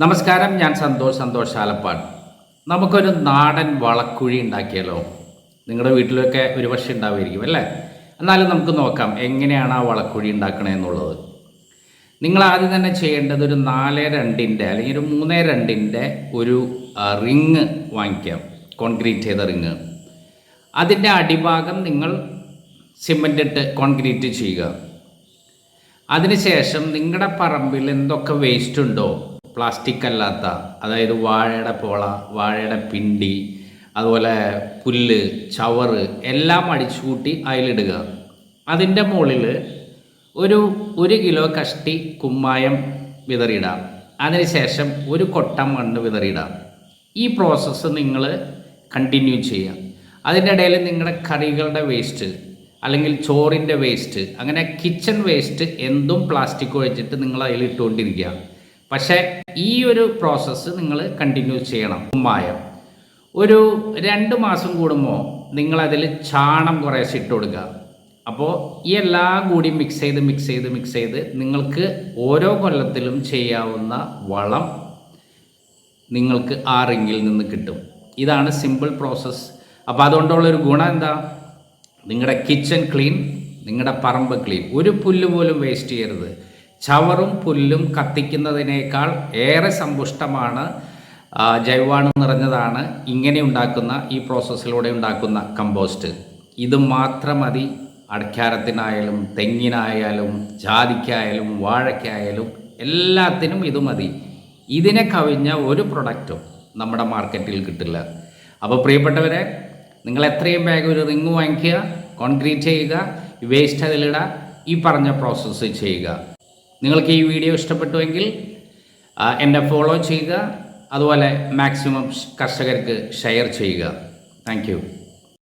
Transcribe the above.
നമസ്കാരം, ഞാൻ സന്തോഷ് ആലപ്പാട്. നമുക്കൊരു നാടൻ വളക്കുഴി ഉണ്ടാക്കിയാലോ? നിങ്ങളുടെ വീട്ടിലൊക്കെ ഒരുപക്ഷെ ഉണ്ടാവുമായിരിക്കും അല്ലേ? എന്നാലും നമുക്ക് നോക്കാം എങ്ങനെയാണ് ആ വളക്കുഴി ഉണ്ടാക്കണമെന്നുള്ളത്. നിങ്ങൾ ആദ്യം തന്നെ ചെയ്യേണ്ടത് ഒരു 4:2 അല്ലെങ്കിൽ ഒരു 3:2 ഒരു റിങ് വാങ്ങിക്കാം, കോൺക്രീറ്റ് ചെയ്ത റിങ്. അതിൻ്റെ അടിഭാഗം നിങ്ങൾ സിമൻ്റ് ഇട്ട് കോൺക്രീറ്റ് ചെയ്യുക. അതിനുശേഷം നിങ്ങളുടെ പറമ്പിൽ എന്തൊക്കെ വേസ്റ്റ് ഉണ്ടോ, പ്ലാസ്റ്റിക് അല്ലാത്ത, അതായത് വാഴയുടെ പോള, വാഴയുടെ പിണ്ടി, അതുപോലെ പുല്ല്, ചവറ് എല്ലാം അടിച്ചുകൂട്ടി അതിലിടുക. അതിൻ്റെ മുകളിൽ ഒരു കിലോ കഷ്ടി കുമ്മായം വിതറിയിടാം. അതിനുശേഷം ഒരു കൊട്ട മണ്ണ് വിതറിയിടാം. ഈ പ്രോസസ്സ് നിങ്ങൾ കണ്ടിന്യൂ ചെയ്യുക. അതിൻ്റെ ഇടയിൽ നിങ്ങളുടെ കറികളുടെ വേസ്റ്റ് അല്ലെങ്കിൽ ചോറിൻ്റെ വേസ്റ്റ്, അങ്ങനെ കിച്ചൺ വേസ്റ്റ് എന്തും പ്ലാസ്റ്റിക് ഒഴിച്ചിട്ട് നിങ്ങൾ അതിൽ ഇട്ടുകൊണ്ടിരിക്കുക. പക്ഷേ ഈ ഒരു പ്രോസസ്സ് നിങ്ങൾ കണ്ടിന്യൂ ചെയ്യണം. കുമ്മായം ഒരു 2 മാസം കൂടുമ്പോൾ നിങ്ങളതിൽ ചാണം കുറേശ്ശെ ഇട്ട് കൊടുക്കുക. അപ്പോൾ ഈ എല്ലാം കൂടി മിക്സ് ചെയ്ത് നിങ്ങൾക്ക് ഓരോ കൊല്ലത്തിലും ചെയ്യാവുന്ന വളം നിങ്ങൾക്ക് ആ റിങ്ങിൽ നിന്ന് കിട്ടും. ഇതാണ് സിമ്പിൾ പ്രോസസ്സ്. അപ്പോൾ അതുകൊണ്ടുള്ളൊരു ഗുണം എന്താ? നിങ്ങളുടെ കിച്ചൺ ക്ലീൻ, നിങ്ങളുടെ പറമ്പ് ക്ലീൻ, ഒരു പുല്ല് പോലും വേസ്റ്റ് ചെയ്യരുത്. ചവറും പുല്ലും കത്തിക്കുന്നതിനേക്കാൾ ഏറെ സമ്പുഷ്ടമാണ്, ജൈവാണു നിറഞ്ഞതാണ് ഇങ്ങനെ ഉണ്ടാക്കുന്ന, ഈ പ്രോസസ്സിലൂടെ ഉണ്ടാക്കുന്ന കമ്പോസ്റ്റ്. ഇത് മാത്രം മതി. അടയ്ക്കാരത്തിനായാലും തെങ്ങിനായാലും ജാതിക്കായാലും വാഴയ്ക്കായാലും എല്ലാത്തിനും ഇത് മതി. ഇതിനെ കവിഞ്ഞ ഒരു പ്രൊഡക്റ്റും നമ്മുടെ മാർക്കറ്റിൽ കിട്ടില്ല. അപ്പോൾ പ്രിയപ്പെട്ടവരെ, നിങ്ങൾ എത്രയും വേഗം ഒരു റിങ് വാങ്ങിക്കുക, കോൺക്രീറ്റ് ചെയ്യുക, വേസ്റ്റ് അതിലിടുക, ഈ പറഞ്ഞ പ്രോസസ്സ് ചെയ്യുക. നിങ്ങൾക്ക് ഈ വീഡിയോ ഇഷ്ടപ്പെട്ടുവെങ്കിൽ എന്നെ ഫോളോ ചെയ്യുക, അതുപോലെ മാക്സിമം കർഷകർക്ക് ഷെയർ ചെയ്യുക. Thank you.